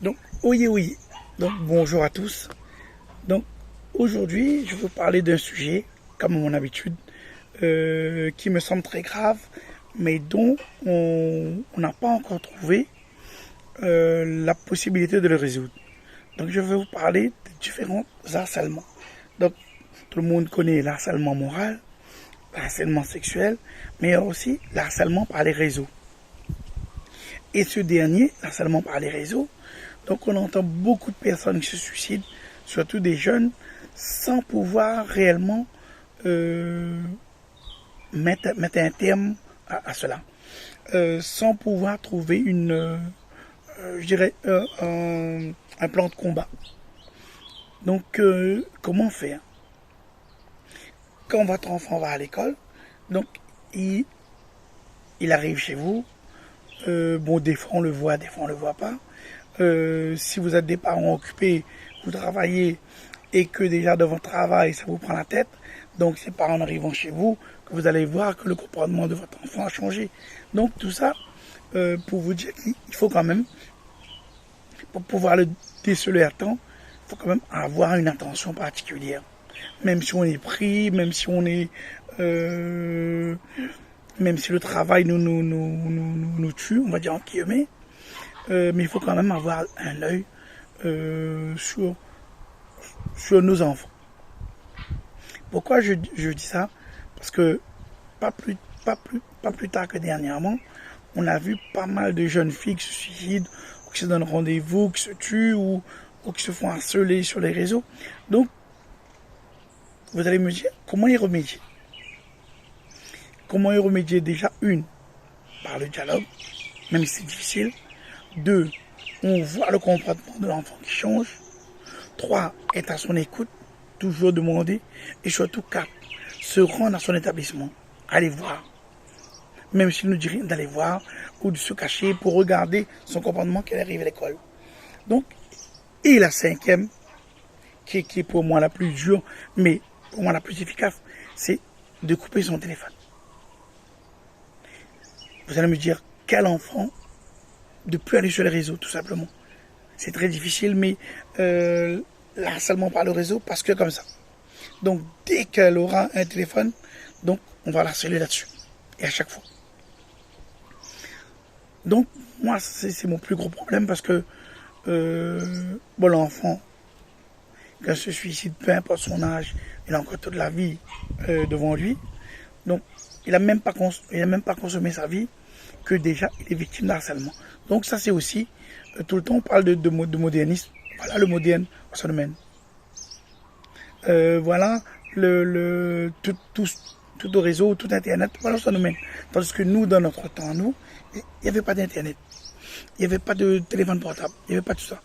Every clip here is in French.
Donc, oui, oui. Donc, bonjour à tous. Donc, aujourd'hui, je vais vous parler d'un sujet, comme à mon habitude, qui me semble très grave, mais dont on n'a pas encore trouvé la possibilité de le résoudre. Donc, je vais vous parler des différents harcèlements. Donc, tout le monde connaît l'harcèlement moral, l'harcèlement sexuel, mais il y a aussi l'harcèlement par les réseaux. Et ce dernier, l'harcèlement par les réseaux, donc on entend beaucoup de personnes qui se suicident, surtout des jeunes, sans pouvoir réellement euh, mettre un terme à cela, sans pouvoir trouver je dirais, un plan de combat. Donc, comment faire? Quand votre enfant va à l'école, donc il, il arrive chez vous, bon, des fois on le voit, des fois on le voit pas. Si vous êtes des parents occupés, vous travaillez et que déjà dans votre travail, ça vous prend la tête, donc c'est pas en arrivant chez vous que vous allez voir que le comportement de votre enfant a changé. Donc tout ça, pour vous dire qu'il faut quand même, pour pouvoir le déceler à temps, il faut quand même avoir une attention particulière. Même si on est pris, euh, même si le travail nous tue, on va dire en guillemets, mais il faut quand même avoir un œil euh, sur, sur nos enfants. Pourquoi je dis ça? Parce que pas plus tard que dernièrement, on a vu pas mal de jeunes filles qui se suicident, ou qui se donnent rendez-vous, qui se tuent, ou qui se font harceler sur les réseaux. Donc, vous allez me dire, comment y remédier? Comment y remédier? Déjà, une, par le dialogue, même si c'est difficile. Deux, on voit le comportement de l'enfant qui change. Trois, être à son écoute, toujours demander. Et surtout, quatre, se rendre à son établissement, aller voir. Même s'il nous dit rien, d'aller voir ou de se cacher pour regarder son comportement qu'elle arrive à l'école. Donc, et la cinquième, qui est pour moi la plus dure, mais pour moi la plus efficace, c'est de couper son téléphone. Vous allez me dire, quel enfant de plus aller sur les réseaux, tout simplement. C'est très difficile, mais le harcèlement par le réseau, parce que comme ça. Donc, dès qu'elle aura un téléphone, donc on va la harceler là-dessus. Et à chaque fois. Donc, moi, c'est mon plus gros problème parce que, bon, l'enfant, quand il se suicide, peu importe son âge, il a encore toute la vie devant lui. Donc, il a même pas consommé sa vie que déjà il est victime d'harcèlement. Donc, ça, c'est aussi, tout le temps, on parle de modernisme. Voilà le moderne au son domaine. Voilà tout au réseau, tout Internet, voilà son domaine. Tandis que nous, dans notre temps, nous, il n'y avait pas d'Internet. Il n'y avait pas de téléphone portable. Il n'y avait pas tout ça.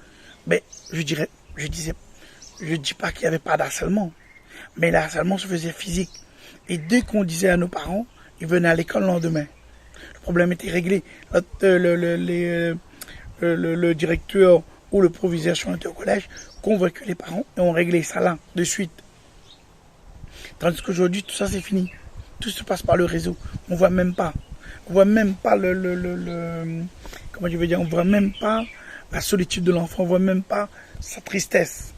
Mais je dis pas qu'il n'y avait pas d'harcèlement. Mais le harcèlement se faisait physique. Et dès qu'on disait à nos parents, ils venaient à l'école le lendemain. Le problème était réglé. Le directeur ou le proviseur sur au collège convoquait les parents et on réglait ça là, de suite. Tandis qu'aujourd'hui, tout ça c'est fini. Tout se passe par le réseau. On voit même pas. On voit même pas comment je veux dire, on voit même pas la solitude de l'enfant, on voit même pas sa tristesse.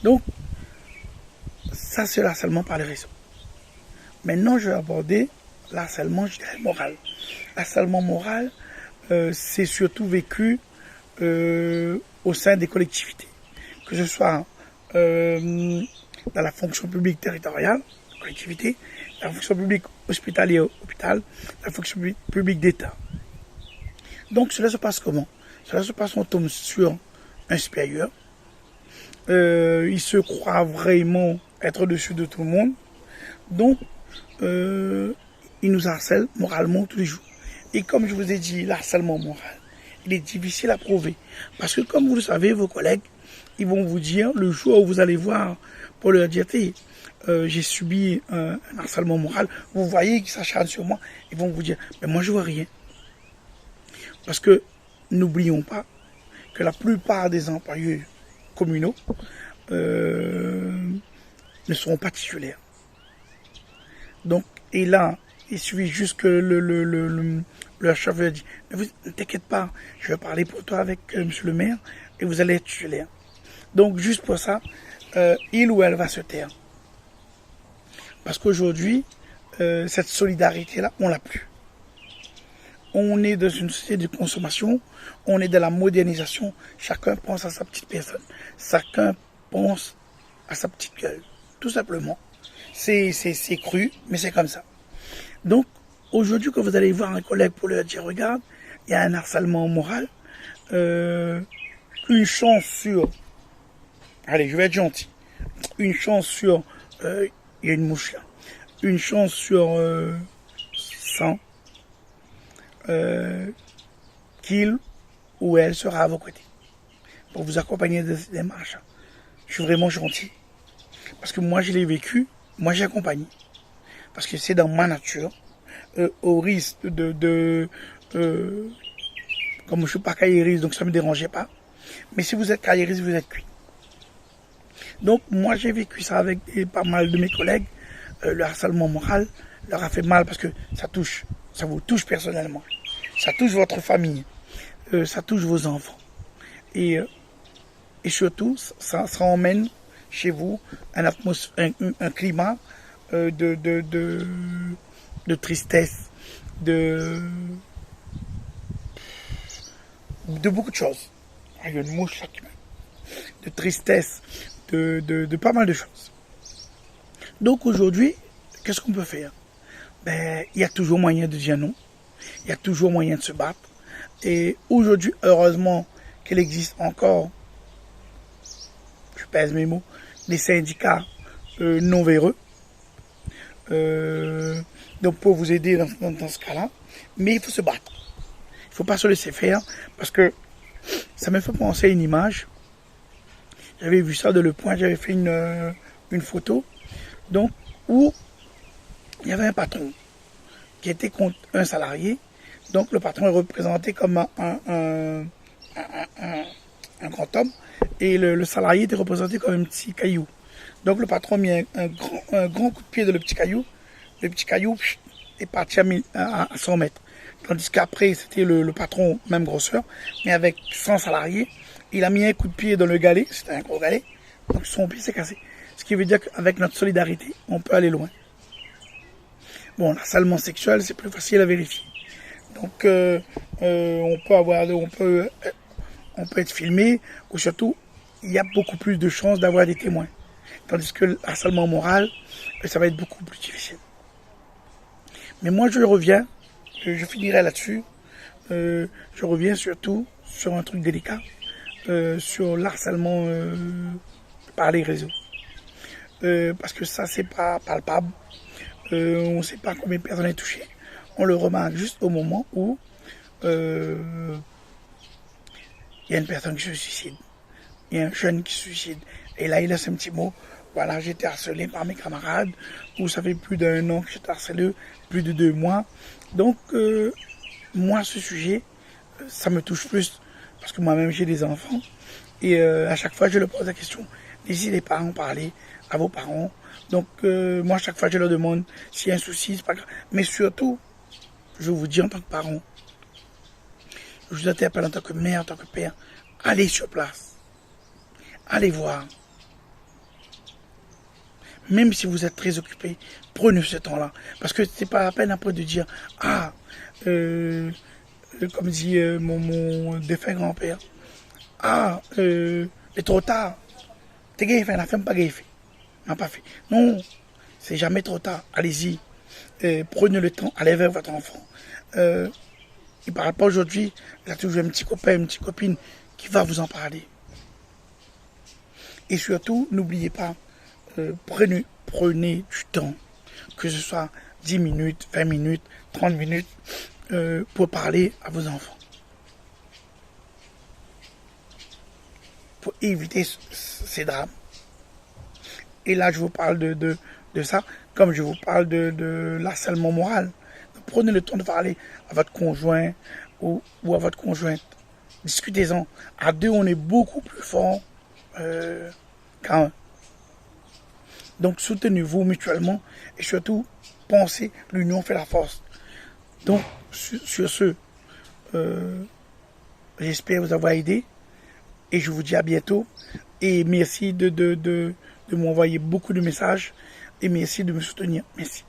Donc, ça c'est l'harcèlement par le réseau. Maintenant, je vais aborder l'harcèlement, je dirais, moral. L'harcèlement moral, c'est surtout vécu au sein des collectivités. Que ce soit dans la fonction publique territoriale, collectivité, la fonction publique hospitalière, hôpital, la fonction publique d'État. Donc cela se passe comment? Cela se passe, on tombe sur un supérieur, il se croit vraiment être au-dessus de tout le monde, donc il nous harcèle moralement tous les jours. Et comme je vous ai dit, l'harcèlement moral, il est difficile à prouver. Parce que comme vous le savez, vos collègues, ils vont vous dire, le jour où vous allez voir pour leur dire, j'ai subi un harcèlement moral, vous voyez qu'ils s'acharnent sur moi, ils vont vous dire, mais moi je vois rien. Parce que n'oublions pas que la plupart des employés communaux ne seront pas titulaires. Donc, et là, il suffit juste que leur chef lui a dit, ne t'inquiète pas, je vais parler pour toi avec monsieur le maire et vous allez être titulaire. Donc juste pour ça, il ou elle va se taire. Parce qu'aujourd'hui, cette solidarité-là, on l'a plus. On est dans une société de consommation, on est dans la modernisation, chacun pense à sa petite personne, chacun pense à sa petite gueule, tout simplement. C'est cru, mais c'est comme ça. Donc, aujourd'hui, quand vous allez voir un collègue pour lui dire, regarde, il y a un harcèlement moral, une chance sur, allez, je vais être gentil, une chance sur, il y a une mouche là, une chance sur 100, qu'il ou elle sera à vos côtés pour vous accompagner dans ces démarches. Je suis vraiment gentil parce que moi je l'ai vécu, moi j'accompagne parce que c'est dans ma nature, au risque comme je suis pas carriériste donc ça me dérangeait pas, mais si vous êtes carriériste vous êtes cuit. Donc moi j'ai vécu ça avec pas mal de mes collègues. Le harcèlement moral leur a fait mal parce que ça vous touche personnellement. Ça touche votre famille, ça touche vos enfants. Et surtout, ça emmène chez vous un climat de tristesse, de beaucoup de choses. Il y a une mouche là qui de tristesse, de pas mal de choses. Donc aujourd'hui, qu'est-ce qu'on peut faire? Ben, il y a toujours moyen de dire non. Il y a toujours moyen de se battre. Et aujourd'hui, heureusement qu'il existe encore, je pèse mes mots, des syndicats non véreux. Donc pour vous aider dans ce cas-là. Mais il faut se battre. Il ne faut pas se laisser faire parce que ça me fait penser à une image. J'avais vu ça de Le Point, j'avais fait une photo. Donc, où il y avait un patron qui était contre un salarié. Donc le patron est représenté comme un grand homme et le salarié était représenté comme un petit caillou. Donc le patron met un grand coup de pied dans le petit caillou. Le petit caillou est parti à 100 mètres. Tandis qu'après, c'était le patron, même grosseur, mais avec 100 salariés. Il a mis un coup de pied dans le galet, c'était un gros galet, donc son pied s'est cassé. Ce qui veut dire qu'avec notre solidarité, on peut aller loin. Bon, l'harcèlement sexuel, c'est plus facile à vérifier. Donc, on peut être filmé, ou surtout, il y a beaucoup plus de chances d'avoir des témoins. Tandis que le harcèlement moral, ça va être beaucoup plus difficile. Mais moi, je reviens, je finirai là-dessus. Je reviens surtout sur un truc délicat, sur l'harcèlement par les réseaux. Parce que ça, c'est pas palpable. On ne sait pas combien de personnes est touchées. On le remarque juste au moment où il y a une personne qui se suicide. Il y a un jeune qui se suicide. Et là, il laisse un petit mot. Voilà, j'ai été harcelé par mes camarades. Ou ça fait plus d'1 an que j'ai été harcelé, plus de 2 mois. Donc, moi, ce sujet, ça me touche plus. Parce que moi-même, j'ai des enfants. Et à chaque fois, je leur pose la question. N'hésitez pas à en parler à vos parents. Donc, moi, à chaque fois, je leur demande s'il y a un souci, c'est pas grave. Mais surtout, je vous dis en tant que parent, je vous interpelle en tant que mère, en tant que père, allez sur place. Allez voir. Même si vous êtes très occupé, prenez ce temps-là. Parce que c'est pas la peine après de dire, comme dit mon défunt grand-père, c'est trop tard. T'es gay fait, la femme pas gay fait. N'a pas fait. Non, c'est jamais trop tard. Allez-y. Prenez le temps, allez vers votre enfant. Il ne parle pas aujourd'hui, il a toujours un petit copain, une petite copine qui va vous en parler. Et surtout, n'oubliez pas, prenez du temps, que ce soit 10 minutes, 20 minutes, 30 minutes, pour parler à vos enfants. Pour éviter ces drames. Et là, je vous parle de ça, comme je vous parle de l'harcèlement moral. Donc, prenez le temps de parler à votre conjoint ou à votre conjointe. Discutez-en. À deux, on est beaucoup plus fort qu'un. Donc, soutenez-vous mutuellement et surtout, pensez, l'union fait la force. Donc, Sur ce, j'espère vous avoir aidé et je vous dis à bientôt. Et merci de m'envoyer beaucoup de messages et merci de me soutenir. Merci.